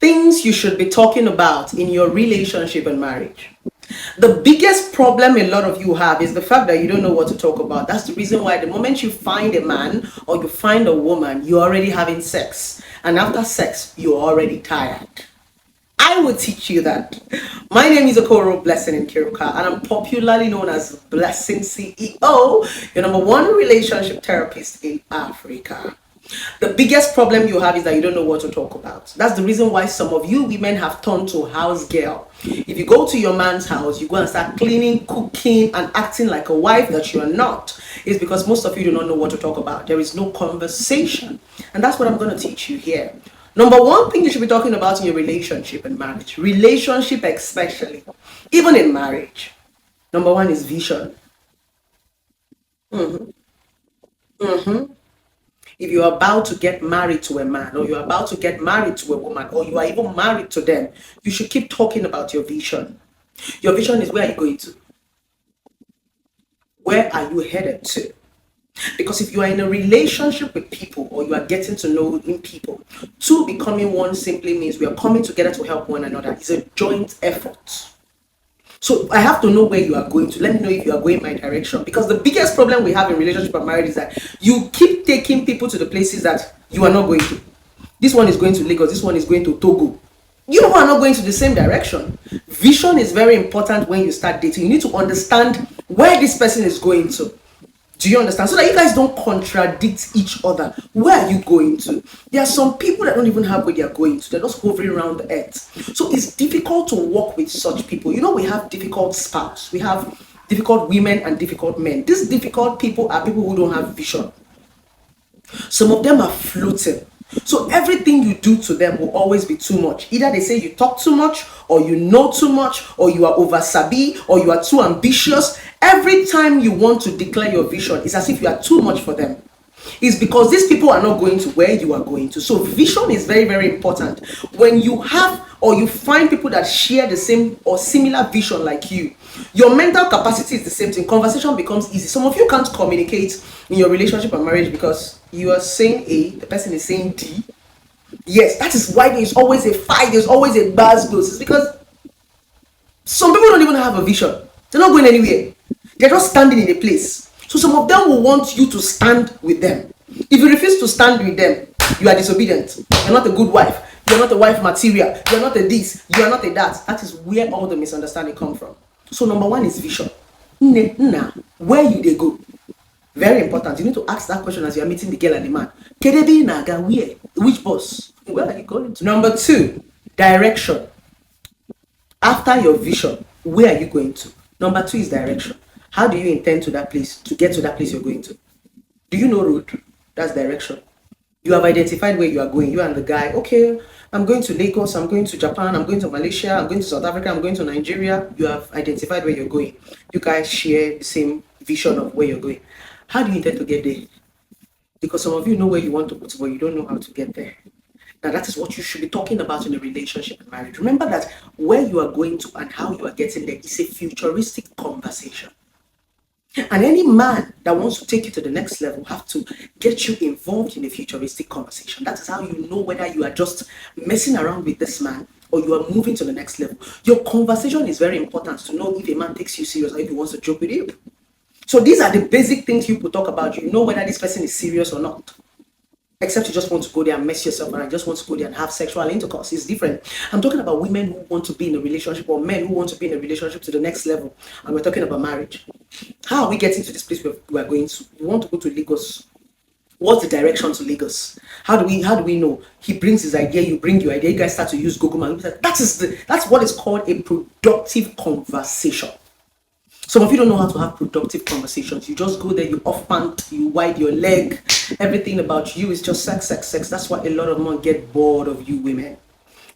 Things you should be talking about in your relationship and marriage. The biggest problem a lot of you have is the fact that you don't know what to talk about. That's the reason why the moment you find a man or you find a woman, you're already having sex. And after sex, you're already tired. I will teach you that. My name is Okoro Blessing Nkiruka, and I'm popularly known as Blessing CEO, your number one relationship therapist in Africa. The biggest problem you have is that you don't know what to talk about. That's the reason why some of you women have turned to house girl. If you go to your man's house, you go and start cleaning, cooking, and acting like a wife that you are not. It's because most of you do not know what to talk about. There is no conversation. And that's what I'm going to teach you here. Number one thing you should be talking about in your relationship and marriage, relationship especially, even in marriage. Number one is vision. If you're about to get married to a man, or you're about to get married to a woman, or you are even married to them, you should keep talking about your vision. Your vision is, where are you going to? Where are you headed to? Because if you are in a relationship with people, or you are getting to know people, two becoming one simply means we are coming together to help one another. It's a joint effort. So I have to know where you are going to. Let me know if you are going my direction. Because the biggest problem we have in relationship and marriage is that you keep taking people to the places that you are not going to. This one is going to Lagos. This one is going to Togo. You are not going to the same direction. Vision is very important when you start dating. You need to understand where this person is going to. Do you understand? So that you guys don't contradict each other. Where are you going to? There are some people that don't even have where they are going to. They're just hovering around the earth. So it's difficult to work with such people. You know, we have difficult spouse. We have difficult women and difficult men. These difficult people are people who don't have vision. Some of them are floating. So everything you do to them will always be too much. Either they say you talk too much, or you know too much, or you are over sabi, or you are too ambitious. Every time you want to declare your vision, it's as if you are too much for them. It's because these people are not going to where you are going to. So vision is very, very important. When you have, or you find people that share the same or similar vision like you, your mental capacity is the same thing. Conversation becomes easy. Some of you can't communicate in your relationship and marriage because you are saying A, the person is saying D. Yes, that is why there's always a fight, there's always a buzz. It's because some people don't even have a vision. They're not going anywhere. They're just standing in a place. So some of them will want you to stand with them. If you refuse to stand with them, you are disobedient. You're not a good wife. You're not a wife material. You're not a this. You are not a that. That is where all the misunderstanding come from. So number one is vision. Where you they go? Very important. You need to ask that question as you are meeting the girl and the man. Kedebi naga where? Which boss? Where are you going to? Number two, direction. After your vision, where are you going to? Number two is direction. How do you intend to that place, to get to that place you're going to? Do you know road? That's direction. You have identified where you are going. You and the guy, okay, I'm going to Lagos, I'm going to Japan, I'm going to Malaysia, I'm going to South Africa, I'm going to Nigeria. You have identified where you're going. You guys share the same vision of where you're going. How do you intend to get there? Because some of you know where you want to go to, but you don't know how to get there. Now, that is what you should be talking about in a relationship and marriage. Remember that where you are going to and how you are getting there is a futuristic conversation. And any man that wants to take you to the next level have to get you involved in a futuristic conversation. That is how you know whether you are just messing around with this man or you are moving to the next level. Your conversation is very important to know if a man takes you serious or if he wants to joke with you. So these are the basic things you could talk about. You know whether this person is serious or not. Except you just want to go there and mess yourself around. Just want to go there and have sexual intercourse. It's different. I'm talking about women who want to be in a relationship or men who want to be in a relationship to the next level. And we're talking about marriage. How are we getting to this place where we are going to? We want to go to Lagos. What's the direction to Lagos? How do we know? He brings his idea, you bring your idea. You guys start to use Google Maps. That's what is called a productive conversation. Some of you don't know how to have productive conversations. You just go there, you off pant, you wide your leg. Everything about you is just sex, sex, sex. That's why a lot of men get bored of you women.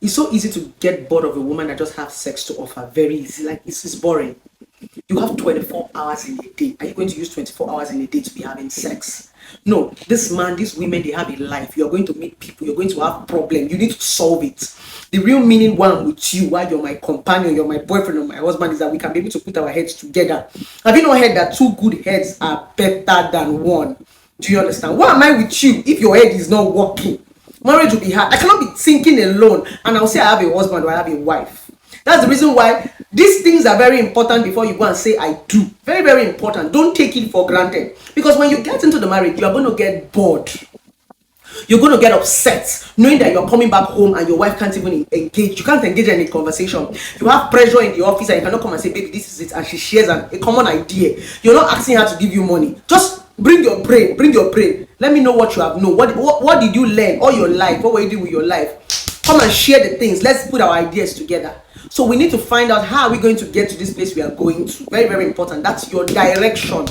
It's so easy to get bored of a woman that just have sex to offer. Very easy. Like, it's boring. You have 24 hours in a day. Are you going to use 24 hours in a day to be having sex? No, this man, these women, they have a life. You're going to meet people. You're going to have problems. You need to solve it. The real meaning one with you, while you're my companion, you're my boyfriend or my husband, is that we can be able to put our heads together. Have you not heard that two good heads are better than one? Do you understand? Why am I with you if your head is not working? Marriage will be hard. I cannot be thinking alone and I'll say I have a husband or I have a wife. That's the reason why these things are very important before you go and say I do. Very, very important. Don't take it for granted. Because when you get into the marriage, you are going to get bored. You're going to get upset knowing that you're coming back home and your wife can't even engage. You can't engage in a conversation. You have pressure in the office and you cannot come and say, baby, this is it. And she shares a common idea. You're not asking her to give you money. Just bring your brain. Bring your brain. Let me know what you have known. What did you learn all your life? What were you doing with your life? Come and share the things. Let's put our ideas together. So we need to find out how are we going to get to this place we are going to. Very, very important. That's your direction.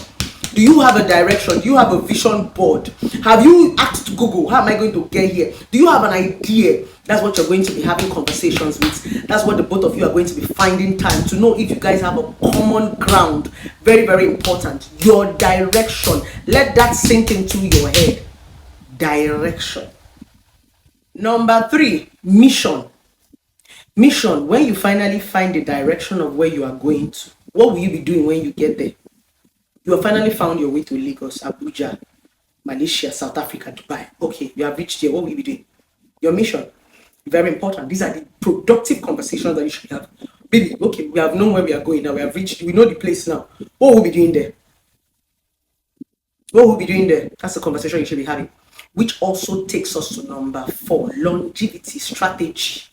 Do you have a direction? Do you have a vision board? Have you asked Google, how am I going to get here? Do you have an idea? That's what you're going to be having conversations with. That's what the both of you are going to be finding time to know if you guys have a common ground. Very, very important. Your direction. Let that sink into your head. Direction. Number 3, mission. Mission. When you finally find the direction of where you are going to, what will you be doing when you get there? You have finally found your way to Lagos, Abuja, Malaysia, South Africa, Dubai. Okay, you have reached here. What will you be doing? Your mission. Very important. These are the productive conversations that you should have. Baby, okay, we have known where we are going now. We have reached, we know the place now. What will we be doing there? What will we be doing there? That's the conversation you should be having. Which also takes us to number 4, longevity, strategy.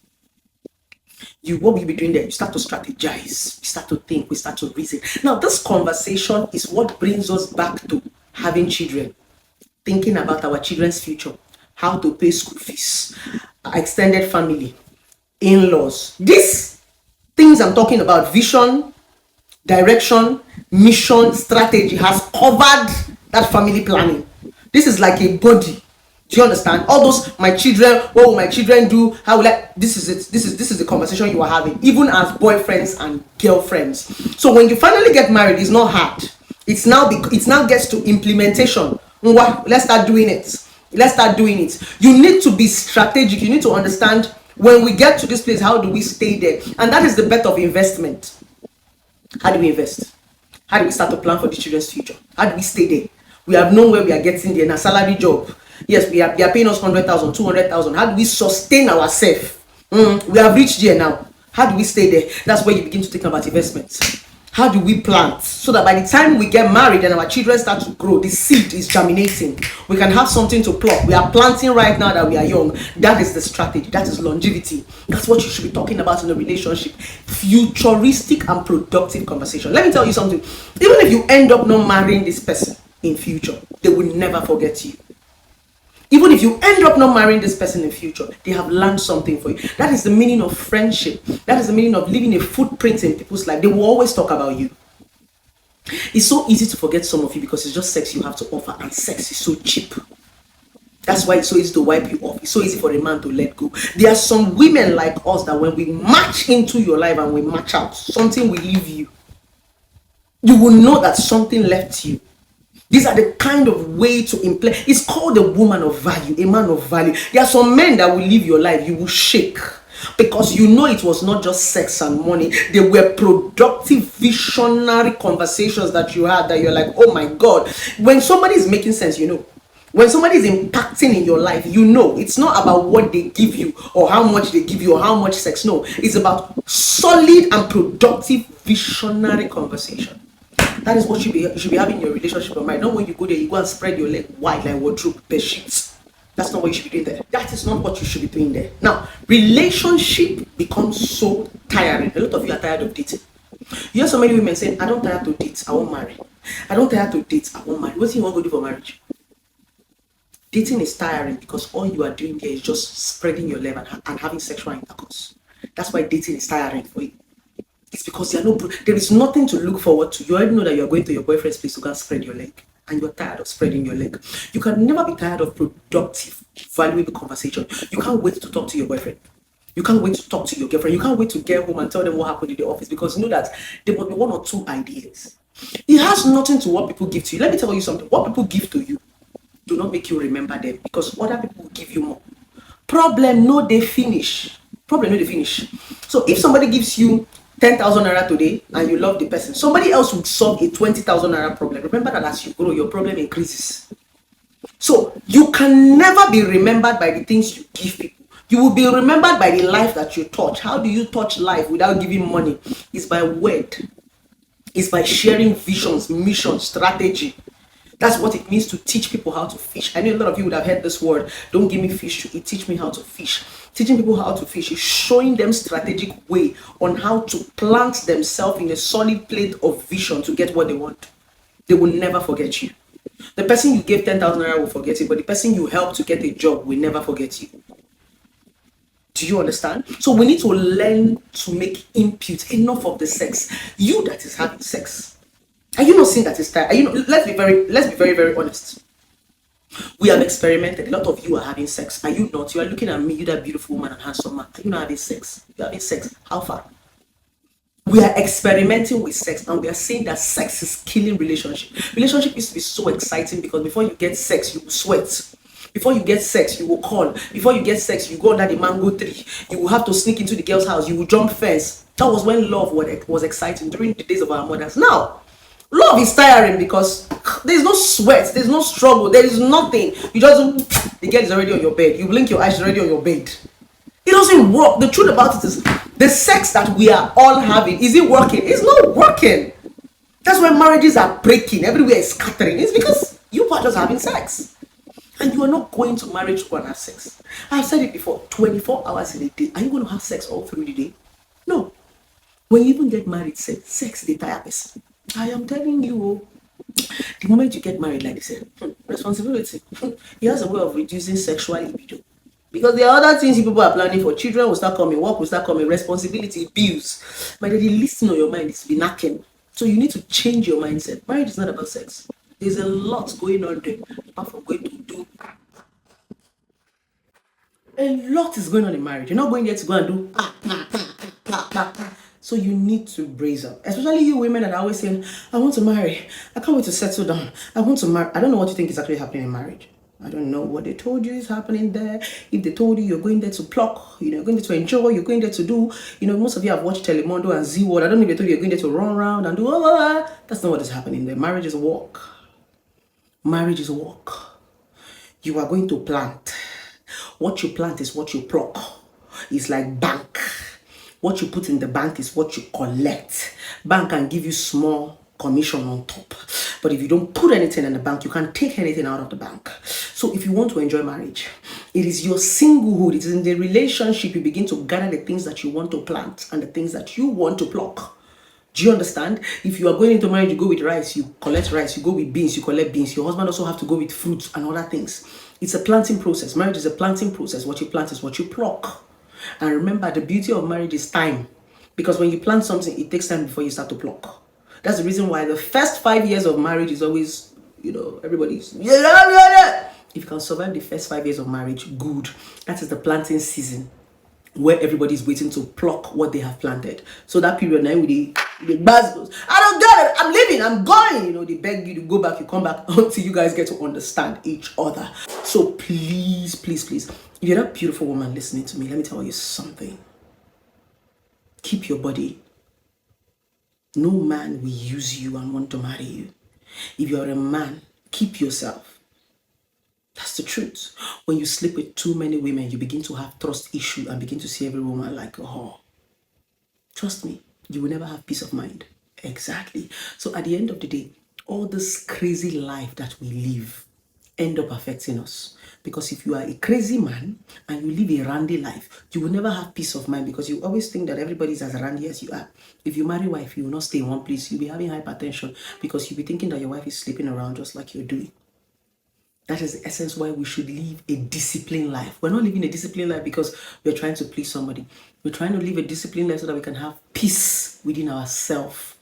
What will you be doing there? You start to strategize, we start to think, we start to reason. Now, this conversation is what brings us back to having children, thinking about our children's future, how to pay school fees, extended family, in-laws. These things I'm talking about, vision, direction, mission, strategy, has covered that family planning. This is like a body. Do you understand? All those, my children, what will my children do? How will I? This is it. This is the conversation you are having, even as boyfriends and girlfriends. So when you finally get married, it's not hard. It now gets to implementation. Let's start doing it. Let's start doing it. You need to be strategic. You need to understand when we get to this place, how do we stay there? And that is the bet of investment. How do we invest? How do we start to plan for the children's future? How do we stay there? We have known where we are getting there in a salary job. Yes, they are paying us 100,000, 200,000. How do we sustain ourselves? We have reached here now. How do we stay there? That's where you begin to think about investments. How do we plant so that by the time we get married and our children start to grow, the seed is germinating. We can have something to pluck. We are planting right now that we are young. That is the strategy. That is longevity. That's what you should be talking about in a relationship. Futuristic and productive conversation. Let me tell you something. Even if you end up not marrying this person in future, they will never forget you. Even if you end up not marrying this person in future, they have learned something for you. That is the meaning of friendship. That is the meaning of leaving a footprint in people's life. They will always talk about you. It's so easy to forget some of you because it's just sex you have to offer, and sex is so cheap. That's why it's so easy to wipe you off. It's so easy for a man to let go. There are some women like us that when we march into your life and we march out, something will leave you. You will know that something left you. These are the kind of way to implement. It's called a woman of value, a man of value. There are some men that will live your life, you will shake. Because you know it was not just sex and money. They were productive, visionary conversations that you had that you're like, oh my God. When somebody is making sense, you know. When somebody is impacting in your life, you know. It's not about what they give you or how much they give you or how much sex. No, it's about solid and productive, visionary conversation. That is what you should be having in your relationship or marriage. Not when you go there, you go and spread your leg wide like wardrobe, bed sheets. That's not what you should be doing there. That is not what you should be doing there. Now, relationship becomes so tiring. A lot of you are tired of dating. You hear so many women saying, I don't tire to date, I won't marry. I don't tire to date, I won't marry. What do you want to do for marriage? Dating is tiring because all you are doing there is just spreading your leg and having sexual intercourse. That's why dating is tiring for you. It's because there is nothing to look forward to. You already know that you are going to your boyfriend's place to go and spread your leg. And you're tired of spreading your leg. You can never be tired of productive, valuable conversation. You can't wait to talk to your boyfriend. You can't wait to talk to your girlfriend. You can't wait to get home and tell them what happened in the office because you know that there will be 1 or 2 ideas. It has nothing to what people give to you. Let me tell you something. What people give to you do not make you remember them because other people will give you more. Problem no they finish. So if somebody gives you 10,000 naira today and you love the person, somebody else would solve a 20,000 naira problem. Remember that as you grow, your problem increases. So you can never be remembered by the things you give people. You will be remembered by the life that you touch. How do you touch life without giving money? It's by word. It's by sharing visions, mission, strategy. That's what it means to teach people how to fish. I know a lot of you would have heard this word. Don't give me fish to eat. Teach me how to fish. Teaching people how to fish is showing them strategic way on how to plant themselves in a solid plate of vision to get what they want. They will never forget you. The person you gave 10,000 naira will forget you, but the person you helped to get a job will never forget you. Do you understand? So we need to learn to make impute enough of the sex. You that is having sex, are you not seeing that it's time? Let's be very, very honest. We have experimented. A lot of you are having sex. Are you not? You are looking at me, you that beautiful woman and handsome man. Are you not having sex? You're having sex. How far? We are experimenting with sex, and we are saying that sex is killing relationship. Relationship used to be so exciting because before you get sex, you will sweat. Before you get sex, you will call. Before you get sex, you go under the mango tree. You will have to sneak into the girl's house. You will jump fence. That was when love was exciting during the days of our mothers. Now, love is tiring because there's no sweat, there's no struggle, there is nothing. You just, the girl is already on your bed. You blink your eyes, she's already on your bed. It doesn't work. The truth about it is the sex that we are all having, is it working? It's not working. That's why marriages are breaking. Everywhere is scattering. It's because you are just having sex. And you are not going to marriage to go and have sex. I've said it before, 24 hours in a day. Are you going to have sex all through the day? No. When you even get married, sex the entire person. I am telling you, the moment you get married, like they said, responsibility. He has a way of reducing sexual libido. Because there are other things people are planning for. Children will start coming, work will start coming, responsibility, bills. But the least thing on your mind is to be knacking. So you need to change your mindset. Marriage is not about sex. There's a lot going on there. Apart from going to do. A lot is going on in marriage. You're not going there to go and do. So you need to brace up. Especially you women that are always saying, I want to marry. I can't wait to settle down. I want to marry. I don't know what you think is actually happening in marriage. I don't know what they told you is happening there. If they told you you're going there to pluck, you're going there to enjoy, you're going there to do, most of you have watched Telemundo and Z World. I don't know if they told you you're going there to run around and do, that's not what is happening there. Marriage is a walk. Marriage is a walk. You are going to plant. What you plant is what you pluck. It's like bank. What you put in the bank is what you collect. Bank can give you small commission on top. But if you don't put anything in the bank, you can't take anything out of the bank. So if you want to enjoy marriage, it is your singlehood. It is in the relationship you begin to gather the things that you want to plant and the things that you want to pluck. Do you understand? If you are going into marriage, you go with rice, you collect rice. You go with beans, you collect beans. Your husband also have to go with fruits and other things. It's a planting process. Marriage is a planting process. What you plant is what you pluck. And remember, the beauty of marriage is time. Because when you plant something, it takes time before you start to pluck. That's the reason why the first 5 years of marriage is always, everybody's, if you can survive the first 5 years of marriage, good. That is the planting season where everybody's waiting to pluck what they have planted. So that period now with the buzz goes, I don't get it, I'm leaving, I'm going. They beg you to go back, you come back until you guys get to understand each other. So please, please, please, if you're that beautiful woman listening to me, let me tell you something. Keep your body. No man will use you and want to marry you. If you're a man, keep yourself. That's the truth. When you sleep with too many women, you begin to have trust issue and begin to see every woman like a whore. Trust me, you will never have peace of mind. Exactly. So at the end of the day, all this crazy life that we live end up affecting us. Because if you are a crazy man and you live a randy life, you will never have peace of mind because you always think that everybody's as randy as you are. If you marry a wife, you will not stay in one place. You'll be having hypertension because you'll be thinking that your wife is sleeping around just like you're doing. That is the essence why we should live a disciplined life. We're not living a disciplined life because we're trying to please somebody. We're trying to live a disciplined life so that we can have peace within ourselves,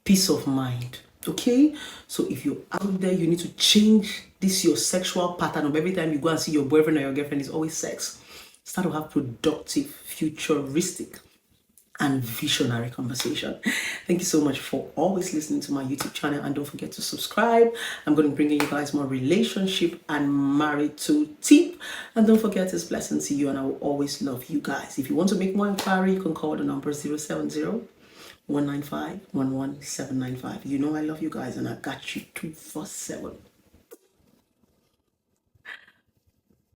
peace of mind. Okay, so if you're out there, you need to change this your sexual pattern of every time you go and see your boyfriend or your girlfriend is always sex. Start to have productive, futuristic, and visionary conversation. Thank you so much for always listening to my YouTube channel, and don't forget to subscribe. I'm going to bring you guys more relationship and married to tip, and don't forget it's blessing to you, and I will always love you guys. If you want to make more inquiry, you can call the number 070-195-11795. I love you guys, and I got you 247.